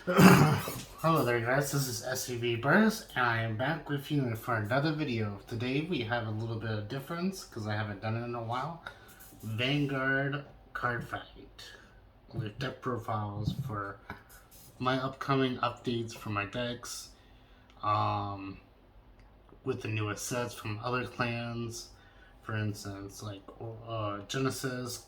Hello there guys, this is SUV Burst and I am back with you for another video. Today we have a little bit of difference because I haven't done it in a while. Vanguard card fight with deck profiles for my upcoming updates for my decks. With the newest sets from other clans. For instance, like Genesis.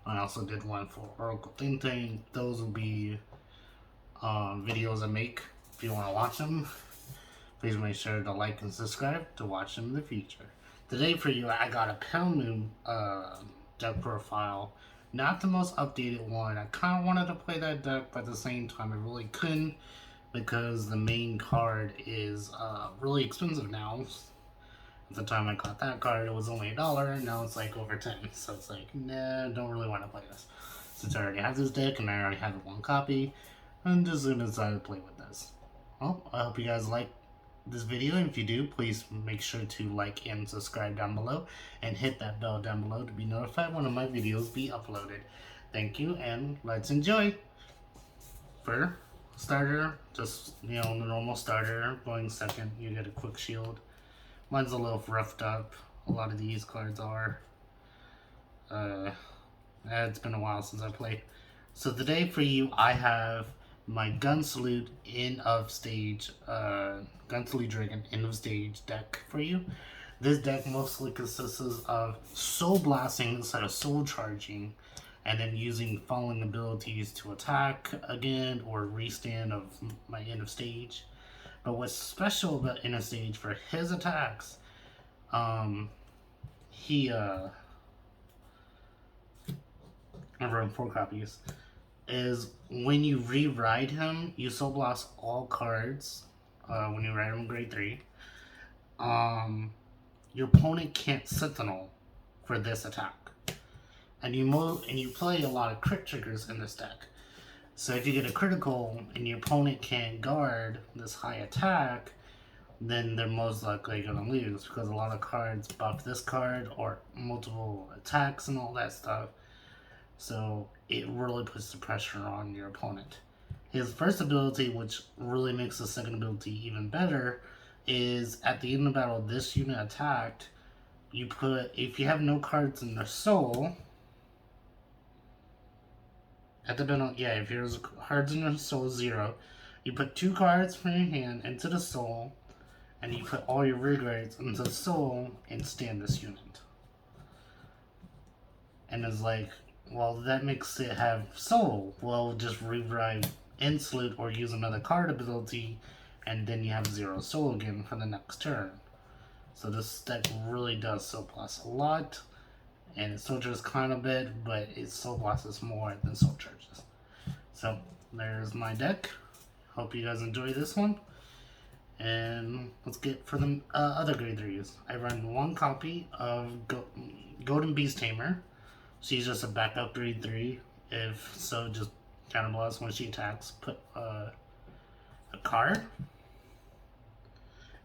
I also did one for Oracle Thing. Those will be videos I make. If you want to watch them, please make sure to like and subscribe to watch them in the future. Today for you, I got a Pale Moon deck profile. Not the most updated one. I kind of wanted to play that deck, but at the same time, I really couldn't because the main card is really expensive now. At the time I got that card, it was only $1, and now it's like over 10. So it's like, nah, don't really want to play this. Since I already have this deck and I already have one copy, I'm just gonna decide to play with this. Well, I hope you guys like this video, and if you do, please make sure to like and subscribe down below, and hit that bell down below to be notified when my videos be uploaded. Thank you, and let's enjoy. For starter, just, the normal starter, going second, you get a quick shield. Mine's a little roughed up. A lot of these cards are. It's been a while since I played. So today for you, I have my Gun Salute end of stage, Gun Salute Dragon end of stage deck for you. This deck mostly consists of Soul Blasting instead of Soul Charging, and then using falling abilities to attack again or restand of my end of stage. But what's special about end of stage for his attacks, he I wrote 4 copies, is when you re-ride him, you soul blast all cards. When you ride him grade 3, your opponent can't Sentinel for this attack, and you play a lot of crit triggers in this deck. So if you get a critical and your opponent can't guard this high attack, then they're most likely going to lose because a lot of cards buff this card or multiple attacks and all that stuff. So it really puts the pressure on your opponent. His first ability, which really makes the second ability even better, is at the end of battle, this unit attacked, you put, if you have no cards in their soul, at the middle, if your cards in your soul 0, you put 2 cards from your hand into the soul, and you put all your rear guards into the soul and stand this unit. And it's like, well, that makes it have soul. Well, just rewrite end salute or use another card ability, and then you have 0 soul again for the next turn. So this deck really does soul blast a lot. And it soul charges kind of a bit, but it soul blasts more than soul charges. So there's my deck. Hope you guys enjoy this one. And let's get for the other grade 3s. I run 1 copy of Golden Beast Tamer. She's just a backup grade 3. If so, just counter blast when she attacks. Put a card.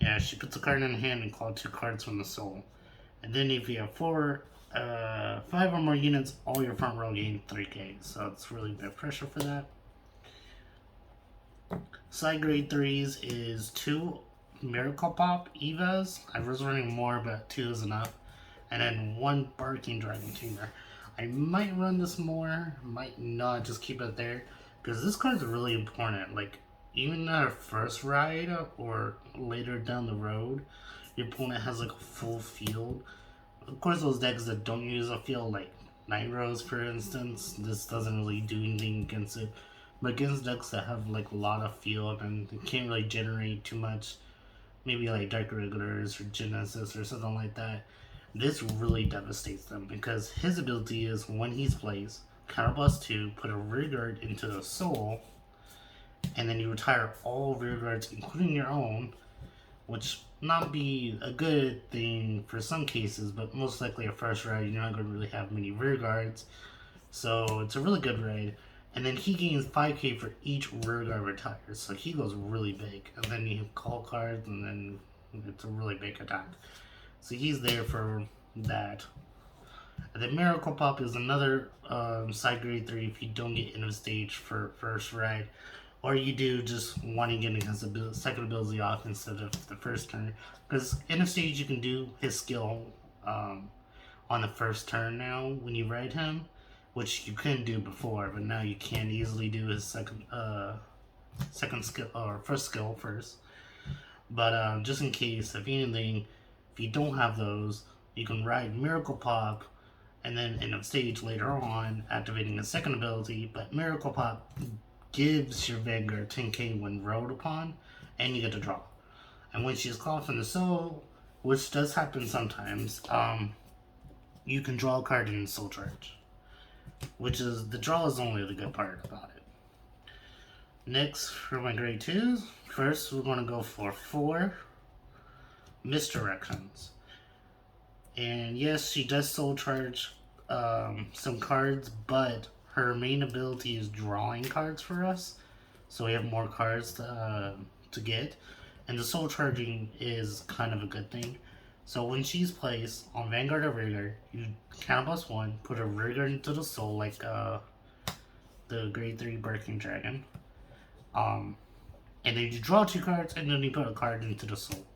Yeah, she puts a card in her hand and call 2 cards from the soul. And then if you have 5 or more units, all your front row gain 3k, so it's really big pressure for that. Side grade 3s is 2 Miracle Pop Evas. I was running more, but 2 is enough. And then 1 Barking Dragon Tamer. I might run this more, might not, just keep it there, because this card's really important. Like, even at our first ride or later down the road, your opponent has like a full field. Of course, those decks that don't use a field, like Night Rose for instance, this doesn't really do anything against it. But against decks that have like a lot of field and can't really generate too much, maybe like Dark Regulars or Genesis or something like that, this really devastates them because his ability is when he's placed, counter plus 2, put a rear guard into the soul, and then you retire all rear guards, including your own, which not be a good thing for some cases, but most likely a first raid, you're not going to really have many rear guards. So it's a really good raid. And then he gains 5k for each rear guard retires, so he goes really big. And then you have call cards, and then it's a really big attack. So he's there for that. And then Miracle Pop is another side grade 3 if you don't get end of stage for first ride. Or you do just want to get against the second ability off instead of the first turn. Because end of stage you can do his skill on the first turn now when you ride him, which you couldn't do before, but now you can easily do his second skill or first skill first. But just in case, if anything, if you don't have those, you can ride Miracle Pop and then end of stage later on, activating a second ability. But Miracle Pop gives your Vanguard 10k when rolled upon, and you get to draw. And when she's called from the soul, which does happen sometimes, you can draw a card in Soul Charge. Which is, the draw is only the good part about it. Next, for my grade 2s, first we're going to go for 4 misdirections. And yes, she does Soul Charge some cards, but her main ability is drawing cards for us. So we have more cards to get. And the Soul Charging is kind of a good thing. So when she's placed on Vanguard or Rearguard, you count plus 1, put a Rearguard into the Soul like the grade 3 Barking Dragon. And then you draw 2 cards, and then you put a card into the Soul.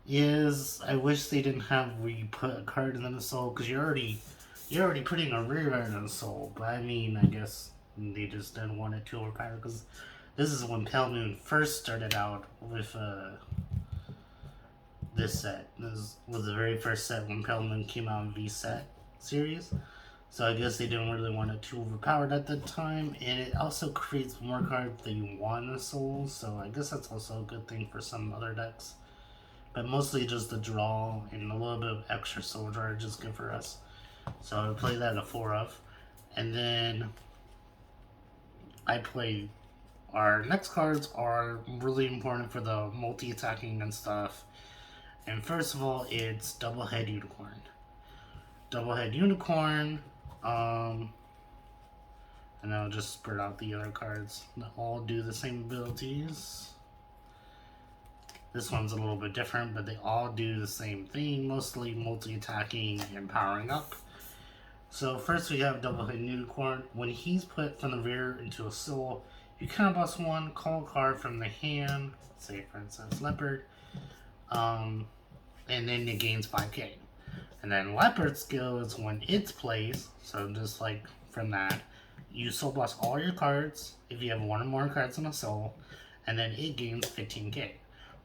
Yes, I wish they didn't have where you put a card into the Soul, because you're already putting a Rearguard in the Soul. But I mean, I guess they just didn't want it to overpower, because this is when Pale Moon first started out with this set. This was the very first set when Pale Moon came out in V-Set series. So I guess they didn't really want it too overpowered at the time, and it also creates more cards that you want in the Soul, so I guess that's also a good thing for some other decks. But mostly just the draw and a little bit of extra Soul Charge is good for us. So I play that at 4 of. And then I play, our next cards are really important for the multi-attacking and stuff. And first of all, it's Double Head Unicorn. Double Head Unicorn, and I'll just spread out the other cards that all do the same abilities. This one's a little bit different, but they all do the same thing, mostly multi-attacking and powering up. So first we have Double Head Unicorn. When he's put from the rear into a soul, you count plus 1, call a card from the hand, say for instance Leopard, and then it gains 5k. And then Leopard skill is when it's placed, so just like from that, you soul blast all your cards if you have 1 or more cards in a soul, and then it gains 15k.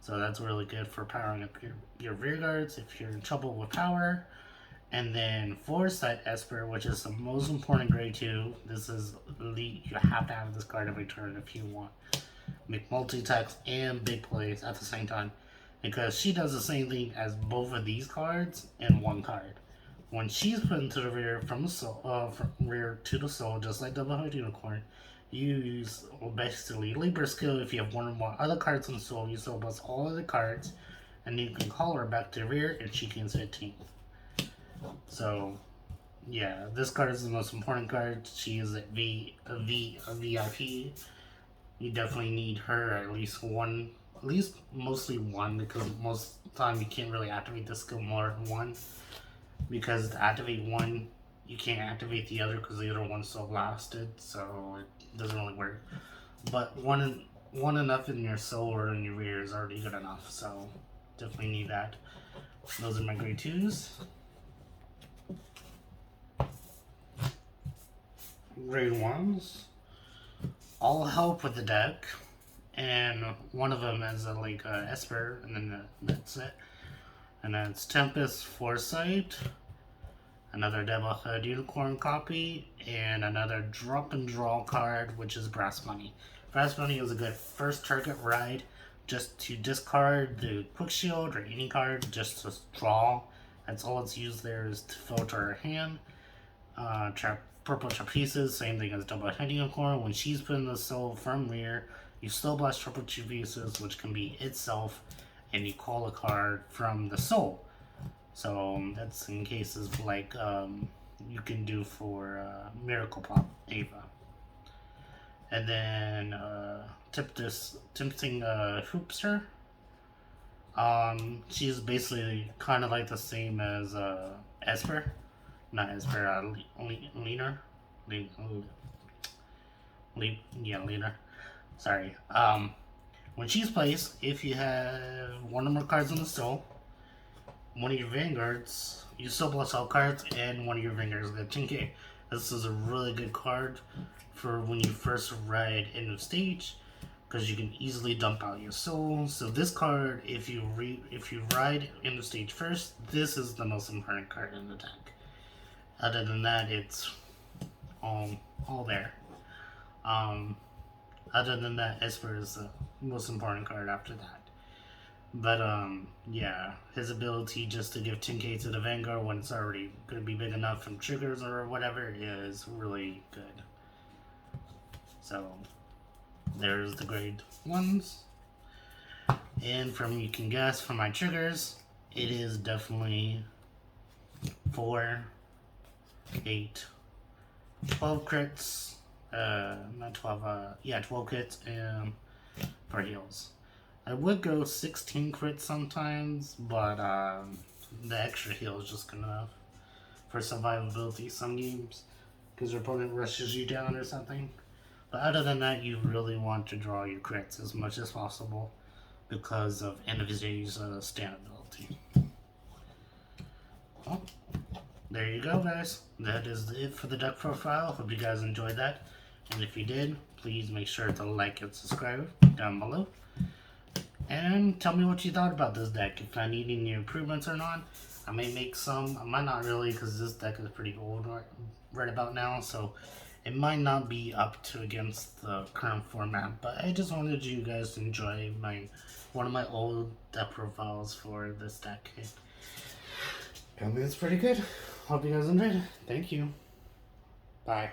So that's really good for powering up your rear guards if you're in trouble with power. And then Foresight Esper, which is the most important grade 2. This is elite. You have to have this card every turn if you want make multi-attacks and big plays at the same time, because she does the same thing as both of these cards in 1 card. When she's put into the rear from the soul, from rear to the soul, just like Double Head Unicorn, you use basically Libra skill. If you have 1 or more other cards in the soul, you soul blast all of the cards, and you can call her back to the rear, and she gains 15. So, yeah, this card is the most important card. She is a VIP. You definitely need her at least one. At least mostly 1, because most of the time you can't really activate this skill more than 1. Because to activate 1, you can't activate the other because the other one's so blasted, so it doesn't really work. But one enough in your soul or in your rear is already good enough, so definitely need that. Those are my grade 2s. Grade 1s all help with the deck. And one of them is like Esper, and then that's it. And then it's Tempest Foresight, another Double Head Unicorn copy, and another drop and draw card, which is Brass Money. Brass Money is a good first target ride, just to discard the Quick Shield or any card, just to draw. That's all it's used there, is to filter her hand. Purple Trapeces, same thing as Double Head Unicorn. When she's put in the soul from rear, you still blast Triple Trapeces, which can be itself, and you call a card from the soul. So that's in cases like you can do for Miracle Pop Ava. And then Tempting Hoopster. She's basically kind of like the same as Esper. Not Esper, Leaner. Leaner. Sorry. When she's placed, if you have one or more cards on the stove, one of your vanguards, you still plus all cards, and one of your vanguards get 10k. This is a really good card for when you first ride in the stage, because you can easily dump out your soul. So this card, if you ride in the stage first, this is the most important card in the deck. Other than that, it's all there. Other than that, Esper is the most important card after that. But yeah, his ability just to give 10k to the Vanguard when it's already going to be big enough from triggers or whatever is really good. So there's the grade 1s. And from you can guess from my triggers, it is definitely 4, 8, 12 crits. Not 12, 12 crits and 4 heals. I would go 16 crits sometimes, but the extra heal is just good enough for survivability some games, because your opponent rushes you down or something. But other than that, you really want to draw your crits as much as possible because of end of his stand ability. Well, there you go, guys. That is it for the deck profile. Hope you guys enjoyed that. And if you did, please make sure to like and subscribe down below. And tell me what you thought about this deck. If I need any improvements or not. I may make some. I might not really, because this deck is pretty old right about now. So it might not be up to against the current format. But I just wanted you guys to enjoy one of my old deck profiles for this deck. I mean, it's pretty good. Hope you guys enjoyed it. Thank you. Bye.